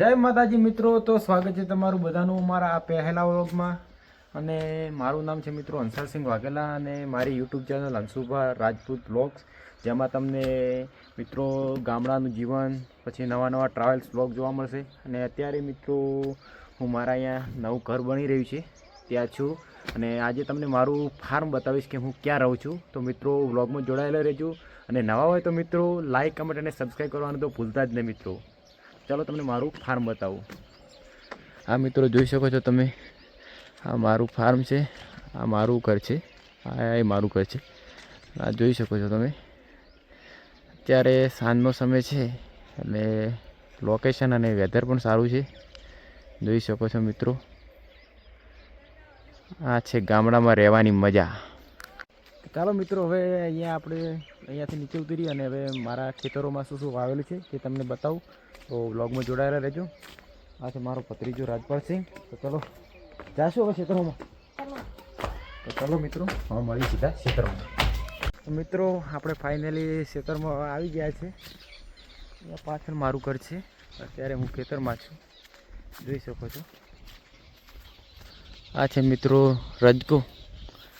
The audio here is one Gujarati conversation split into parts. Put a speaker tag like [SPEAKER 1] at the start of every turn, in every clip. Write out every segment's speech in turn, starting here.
[SPEAKER 1] જય માતાજી મિત્રો, તો સ્વાગત છે તમારું બધાનું મારા આ પહેલા વ્લોગમાં. અને મારું નામ છે મિત્રો હંસરસિંહ વાઘેલા અને મારી YouTube channel Hansubha Rajput vlogs, જેમાં તમને મિત્રો ગામડાનું જીવન પછી નવા નવા ટ્રાવેલ્સ વ્લોગ જોવા મળશે. અને અત્યારે મિત્રો હું મારા અહીંયા નવું ઘર બની રહ્યું છે ત્યાં છું, અને આજે તમને મારું ફાર્મ બતાવીશ કે હું ક્યાં રહું છું. તો મિત્રો વ્લોગમાં જોડાયેલા રહેજો, અને નવા હોય તો મિત્રો લાઇક કમેન્ટ અને સબસ્ક્રાઈબ કરવાનું તો ભૂલતા જ નહીં મિત્રો. ચાલો તમને મારું ફાર્મ બતાવું. આ મિત્રો જોઈ શકો છો તમે, આ મારું ફાર્મ છે, આ મારું ઘર છે, આ એ મારું ઘર છે. આ જોઈ શકો છો તમે. અત્યારે સાંજનો સમય છે એટલે લોકેશન અને વેધર પણ સારું છે, જોઈ શકો છો મિત્રો. આ છે ગામડામાં રહેવાની મજા. ચાલો મિત્રો, હવે આપણે અહીંયાથી નીચે ઉતરી અને હવે મારા ખેતરોમાં શું શું વાવેલું છે તે તમને બતાવું. તો વ્લોગમાં જોડાયેલા રહેજો. આ છે મારો ભત્રીજો રાજપાલસિંહ. તો ચલો જાશું હવે ખેતરોમાં. તો ચલો મિત્રો, હવે મળી સીધા ખેતરમાં. તો મિત્રો આપણે ફાઇનલી ખેતરમાં આવી ગયા છે. અહીંયા પાછળ મારું ઘર છે. અત્યારે હું ખેતરમાં છું, જોઈ શકો છો. આ છે મિત્રો રજકો,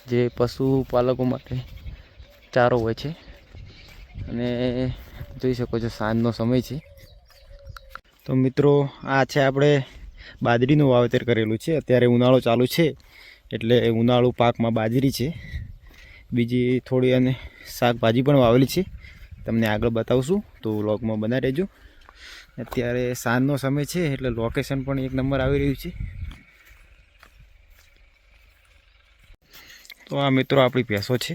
[SPEAKER 1] જે પશુપાલકો માટે ચારો હોય છે. અને જોઈ શકો છો સાંજનો સમય છે. તો મિત્રો આ છે આપણે બાજરીનું વાવેતર કરેલું છે. અત્યારે ઉનાળો ચાલુ છે એટલે ઉનાળુ પાકમાં બાજરી છે. બીજી થોડી અને શાકભાજી પણ વાવેલી છે, તમને આગળ બતાવશું, તો વ્લોગમાં બનાવી રહેજો. અત્યારે સાંજનો સમય છે એટલે લોકેશન પણ એક નંબર આવી રહ્યું છે. તો આ મિત્રો આપણી ભેંસો છે.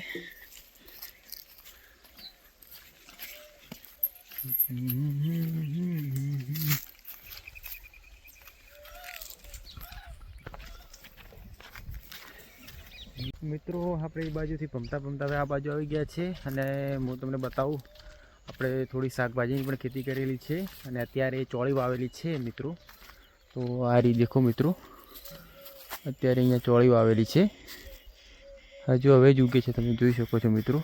[SPEAKER 1] મિત્રો આપણે એ બાજુથી ભમતા ભમતા આ બાજુ આવી ગયા છે, અને હું તમને બતાવું, આપણે થોડી શાકભાજીની પણ ખેતી કરેલી છે અને અત્યારે ચોળી વાવેલી છે મિત્રો. તો આ રીતે દેખો મિત્રો, અત્યારે અહીંયા ચોળી વાવેલી છે, હજુ હવે જ ઉગે છે, તમે જોઈ શકો છો મિત્રો.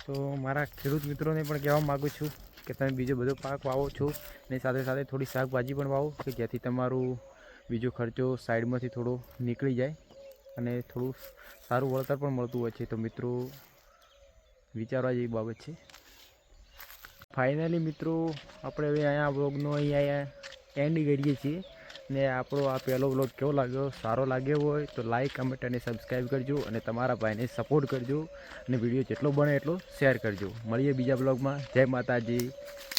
[SPEAKER 1] તો મારા ખેડૂત મિત્રોને પણ કહેવા માગું છું કે તમે બીજો બધો પાક વાવો છો ને સાથે સાથે થોડી શાકભાજી પણ વાવો, કે જેથી તમારું બીજો ખર્ચો સાઈડમાંથી થોડો નીકળી જાય અને થોડું સારું વળતર પણ મળતું હોય છે. તો મિત્રો વિચારવા જેવી બાબત છે. ફાઇનલી મિત્રો આપણે હવે અહીંયા વ્લોગનો અહીંયા એન્ડ કરીએ છીએ. ને આપણો આ પહેલો વ્લોગ કેવો લાગ્યો, સારો લાગ્યો હોય તો લાઇક કમેન્ટ અને સબસ્ક્રાઈબ કરજો, અને તમારા ભાઈને સપોર્ટ કરજો, અને વિડીયો જેટલો બને એટલો શેર કરજો. મળીએ બીજા બ્લોગમાં. જય માતાજી,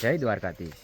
[SPEAKER 1] જય દ્વારકાધીશ.